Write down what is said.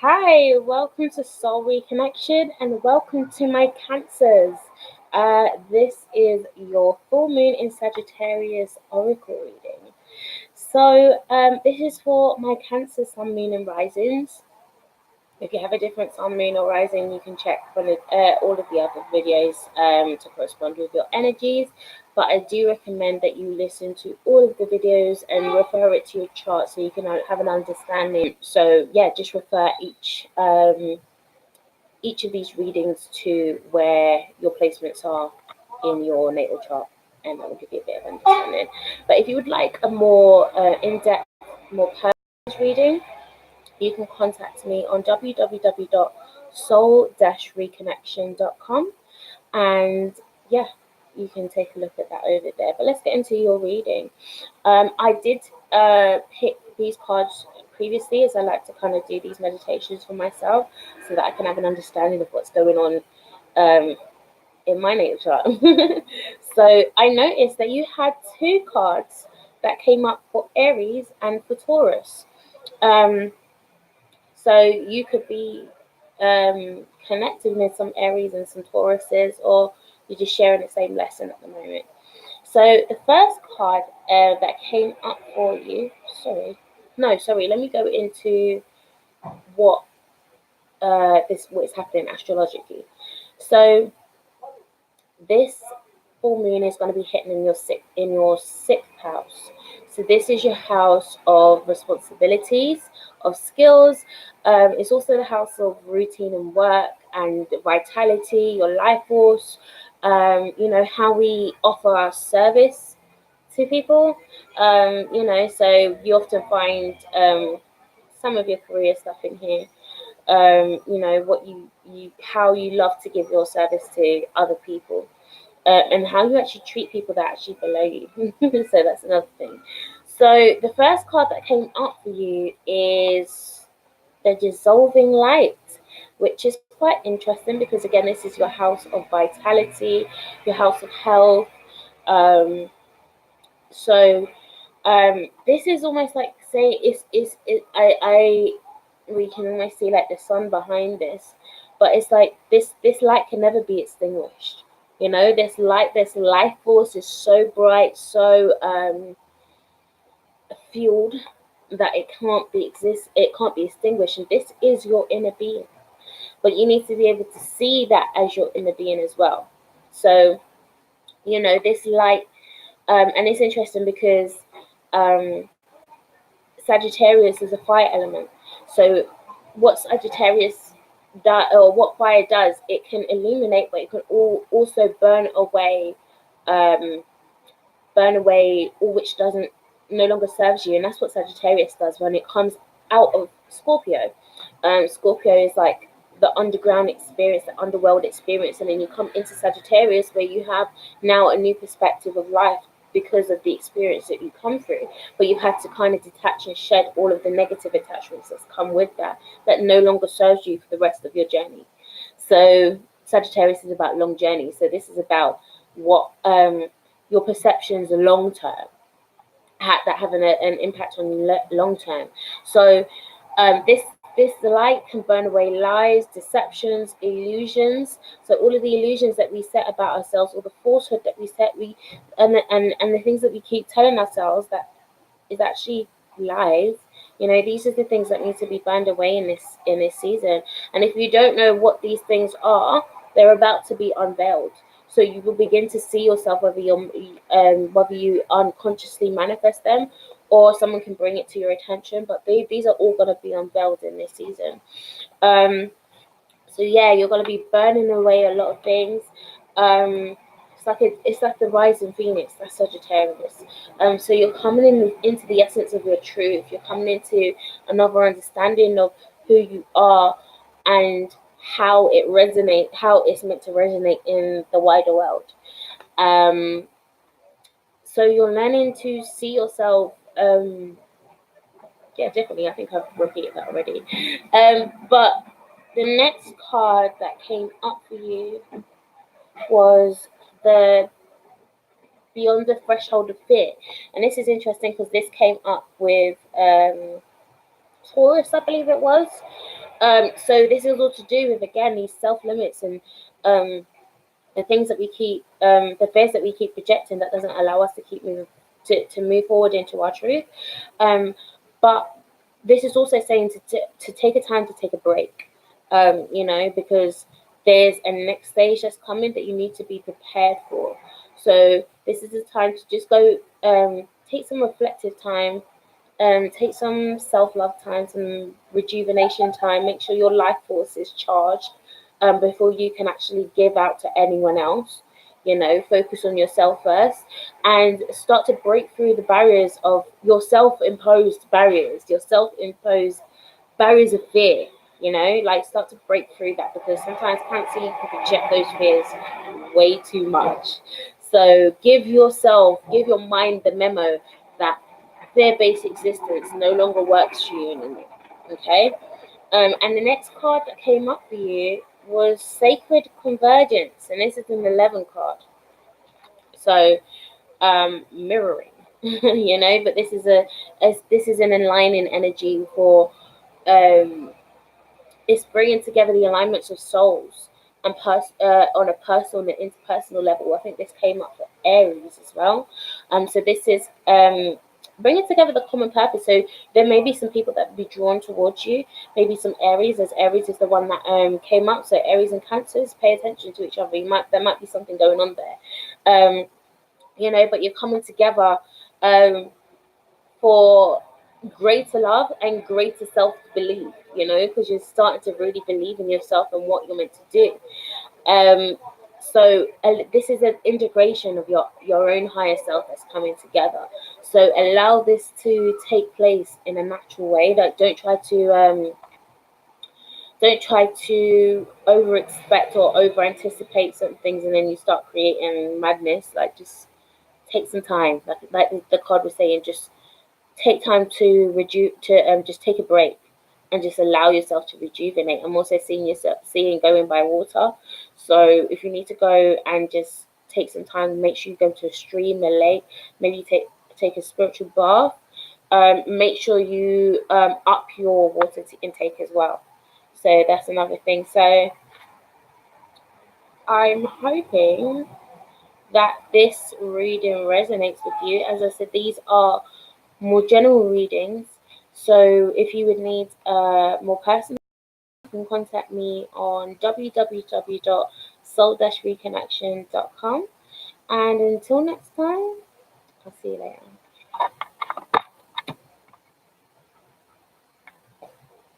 Hi, welcome to Soul Reconnection and welcome to my Cancers. This is your full moon in Sagittarius Oracle reading. This is for my Cancer, Sun, Moon, and Risings. If you have a different Sun, Moon, or Rising, you can check for all of the other videos to correspond with your energies. But I do recommend that you listen to all of the videos and refer it to your chart so you can have an understanding. So yeah, just refer each of these readings to where your placements are in your natal chart, and that will give you a bit of understanding. But if you would like a more in-depth, more personal reading, you can contact me on www.soul-reconnection.com, and yeah, you can take a look at that over there. But let's get into your reading. I did pick these cards previously, as I like to kind of do these meditations for myself so that I can have an understanding of what's going on in my natal chart. So I noticed that you had two cards that came up for Aries and for Taurus. So you could be connecting with some Aries and some Tauruses, or you're just sharing the same lesson at the moment. So the first card that came up for you, let me go into what what is happening astrologically. So this full moon is going to be hitting in your sixth house. So this is your house of responsibilities, of skills. It's also the house of routine and work and vitality, your life force. How we offer our service to people. So you often find some of your career stuff in here. What you how you love to give your service to other people, and how you actually treat people that are actually below you. So that's another thing. So the first card that came up for you is the dissolving light, which is quite interesting because again, this is your house of vitality, your house of health. Um, so this is almost like say I we can almost see like the sun behind this, but it's like this light can never be extinguished. This light, this life force is so bright, so fueled that it can't be extinguished, and this is your inner being. But you need to be able to see that as your inner being as well. So this light, and it's interesting because um Sagittarius is a fire element. So what Sagittarius does, or what fire does, it can illuminate, but it can also um, burn away all which doesn't no longer serves you, and that's what Sagittarius does when it comes out of Scorpio. Scorpio is like the underground experience, the underworld experience, and then you come into Sagittarius where you have now a new perspective of life because of the experience that you come through. But you've had to kind of detach and shed all of the negative attachments that's come with that no longer serves you for the rest of your journey. So Sagittarius is about long journeys. So this is about what your perceptions long term that have an impact on you long term. So this light can burn away lies, deceptions, illusions. So all of the illusions that we set about ourselves, or the falsehood that we set, and the things that we keep telling ourselves that is actually lies. These are the things that need to be burned away in this season. And if you don't know what these things are, they're about to be unveiled. So you will begin to see yourself, whether you unconsciously manifest them or someone can bring it to your attention. But these are all going to be unveiled in this season. So yeah, you're going to be burning away a lot of things. It's like the rising phoenix. That's Sagittarius. So you're coming into the essence of your truth. You're coming into another understanding of who you are and how how it's meant to resonate in the wider world. Um, so you're learning to see yourself. Yeah, definitely. I think I've repeated that already. But the next card that came up for you was the Beyond the Threshold of Fear. And this is interesting because this came up with Taurus, I believe it was. So this is all to do with, again, these self limits and the things that we keep, the fears that we keep projecting that doesn't allow us to keep moving, to move forward into our truth. But this is also saying to take a time to take a break, because there's a next stage that's coming that you need to be prepared for. So this is the time to just go, take some reflective time, take some self-love time, some rejuvenation time. Make sure your life force is charged, before you can actually give out to anyone else. Focus on yourself first, and start to break through the barriers of your self-imposed barriers, of fear. Like, start to break through that, because sometimes Cancer, you can project those fears way too much. So give your mind the memo that fear-based existence no longer works for you anymore. Okay. And the next card that came up for you was Sacred Convergence, and this is an 11 card. So, mirroring, but this is an aligning energy for, um, it's bringing together the alignments of souls and on a personal and interpersonal level. I think this came up for Aries as well. So this is, bringing together the common purpose. So there may be some people that be drawn towards you, maybe some Aries, as Aries is the one that came up. So Aries and Cancers, pay attention to each other. There might be something going on there, but you're coming together, for greater love and greater self-belief, because you're starting to really believe in yourself and what you're meant to do. So this is an integration of your own higher self that's coming together. So allow this to take place in a natural way. Like, don't try to over expect or over anticipate certain things, and then you start creating madness. Like, just take some time. Like the card was saying, just take time to just take a break and just allow yourself to rejuvenate. I'm also seeing going by water. So if you need to go and just take some time, make sure you go to a stream, a lake, maybe take a spiritual bath. Make sure you up your water intake as well. So that's another thing. So I'm hoping that this reading resonates with you. As I said, these are more general readings. So if you would need more personal, you can contact me on www.soul-reconnection.com. And until next time, I'll see you later.